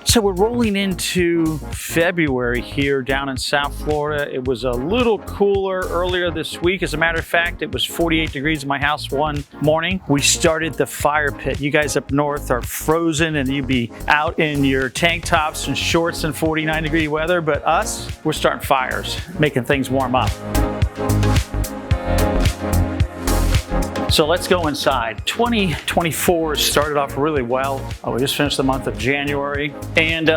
So we're rolling into February here down in South Florida. It was a little cooler earlier this week. As a matter of fact, it was 48 degrees in my house one morning. We started the fire pit. You guys up north are frozen and you'd be out in your tank tops and shorts in 49-degree weather, but us, we're starting fires, making things warm up. So let's go inside. 2024 started off really well. We just finished the month of January. And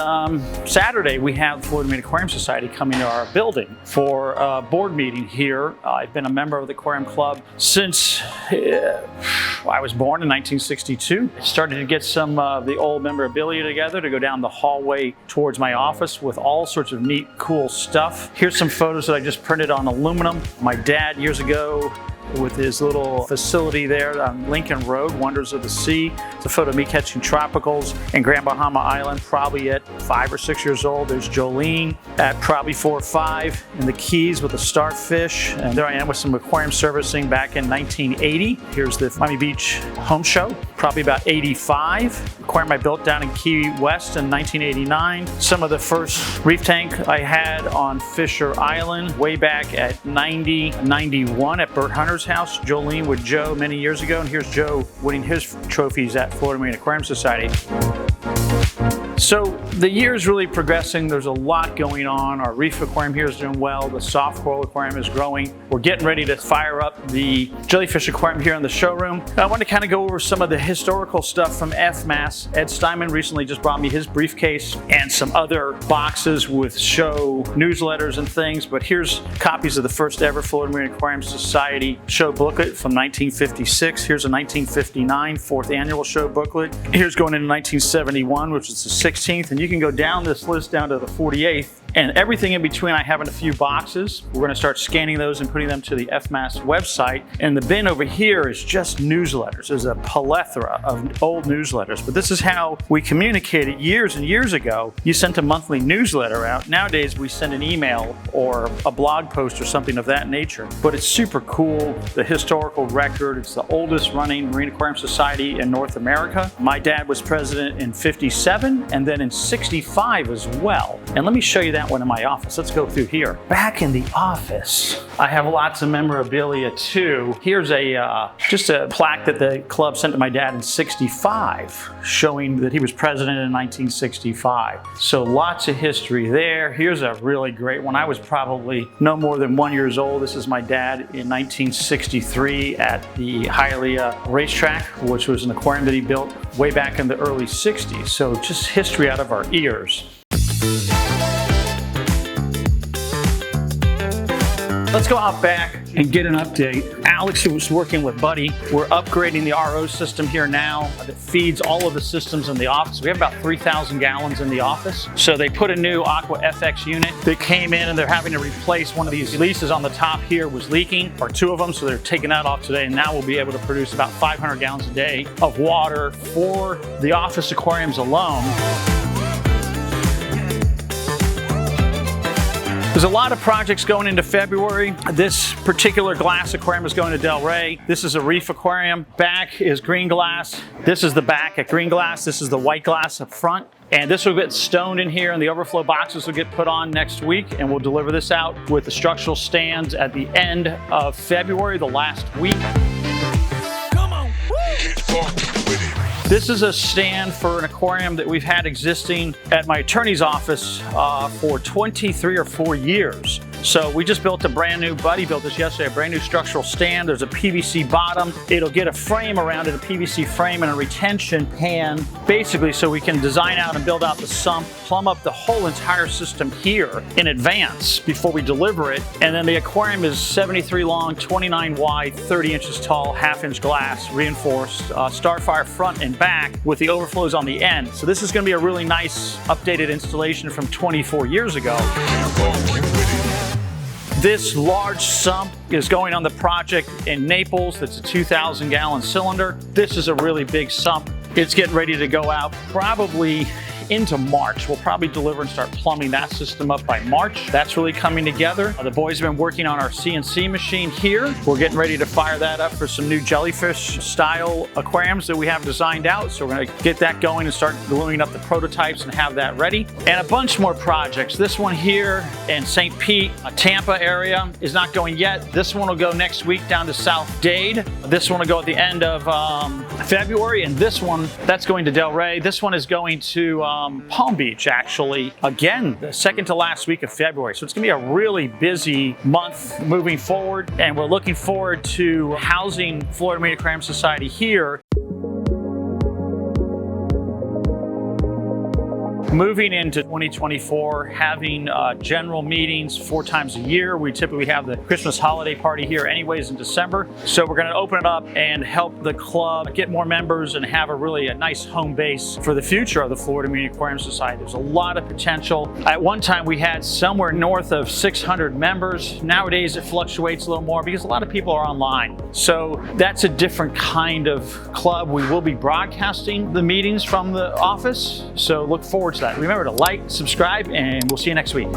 Saturday, we have the Florida Marine Aquarium Society coming to our building for a board meeting here. I've been a member of the Aquarium Club since I was born in 1962. I started to get some of the old memorabilia together to go down the hallway towards my office with all sorts of neat, cool stuff. Here's some photos that I just printed on aluminum. My dad, years ago, with his little facility there on Lincoln Road, Wonders of the Sea. It's a photo of me catching tropicals in Grand Bahama Island, probably at 5 or 6 years old. There's Jolene at probably 4 or 5 in the Keys with a starfish. And there I am with some aquarium servicing back in 1980. Here's the Miami Beach home show, probably about 85. Aquarium I built down in Key West in 1989. Some of the first reef tank I had on Fisher Island way back at 91 at Bert Hunter's house. Jolene with Joe many years ago, and here's Joe winning his trophies at Florida Marine Aquarium Society. So the year's really progressing. There's a lot going on. Our reef aquarium here is doing well. The soft coral aquarium is growing. We're getting ready to fire up the jellyfish aquarium here in the showroom. I want to kind of go over some of the historical stuff from FMAS. Ed Steinman recently just brought me his briefcase and some other boxes with show newsletters and things. But here's copies of the first ever Florida Marine Aquarium Society show booklet from 1956. Here's a 1959 fourth annual show booklet. Here's going into 1971, which is the 16th, and you can go down this list down to the 48th. And everything in between I have in a few boxes. We're going to start scanning those and putting them to the FMAS website. And the bin over here is just newsletters. There's a plethora of old newsletters. But this is how we communicated years and years ago. You sent a monthly newsletter out. Nowadays we send an email or a blog post or something of that nature. But it's super cool. The historical record. It's the oldest running Marine Aquarium Society in North America. My dad was president in 57 and then in 65 as well. And let me show you that one in my office. Let's go through here. Back in the office, I have lots of memorabilia too. Here's just a plaque that the club sent to my dad in 65, showing that he was president in 1965. So lots of history there. Here's a really great one. I was probably no more than 1 year old. This is my dad in 1963 at the Hialeah racetrack, which was an aquarium that he built way back in the early 60s. So just history out of our ears. Let's go out back and get an update. Alex was working with Buddy. We're upgrading the RO system here now that feeds all of the systems in the office. We have about 3,000 gallons in the office. So they put a new Aqua FX unit that came in and they're having to replace one of these leases on the top here was leaking, or 2 of them, so they're taking that off today, and now we'll be able to produce about 500 gallons a day of water for the office aquariums alone. There's a lot of projects going into February. This particular glass aquarium is going to Del Rey. This is a reef aquarium. Back is green glass. This is the back at green glass. This is the white glass up front. And this will get stoned in here, and the overflow boxes will get put on next week, and we'll deliver this out with the structural stands at the end of February, the last week. Come on. This is a stand for an aquarium that we've had existing at my attorney's office for 23 or 4 years. So we just built a brand new, Buddy built this yesterday, a brand new structural stand. There's a PVC bottom. It'll get a frame around it, a PVC frame and a retention pan, basically so we can design out and build out the sump, plumb up the whole entire system here in advance before we deliver it. And then the aquarium is 73 long, 29 wide, 30 inches tall, 1/2-inch glass, reinforced, Starfire front and back with the overflows on the end. So this is going to be a really nice updated installation from 24 years ago. This large sump is going on the project in Naples. That's a 2,000 gallon cylinder. This is a really big sump. It's getting ready to go out probably into March. We'll probably deliver and start plumbing that system up by March. That's really coming together. The boys have been working on our CNC machine here. We're getting ready to fire that up for some new jellyfish style aquariums that we have designed out. So we're gonna get that going and start gluing up the prototypes and have that ready. And a bunch more projects. This one here in St. Pete, Tampa area is not going yet. This one will go next week down to South Dade. This one will go at the end of February, and this one, that's going to Delray. This one is going to Palm Beach, actually. Again, the second to last week of February. So it's gonna be a really busy month moving forward, and we're looking forward to housing Florida Marine Aquarium Society here. Moving into 2024, having general meetings 4 times a year. We typically have the Christmas holiday party here anyways in December. So we're gonna open it up and help the club get more members and have a nice home base for the future of the Florida Marine Aquarium Society. There's a lot of potential. At one time we had somewhere north of 600 members. Nowadays it fluctuates a little more because a lot of people are online. So that's a different kind of club. We will be broadcasting the meetings from the office. So look forward to that. Remember to like, subscribe, and we'll see you next week.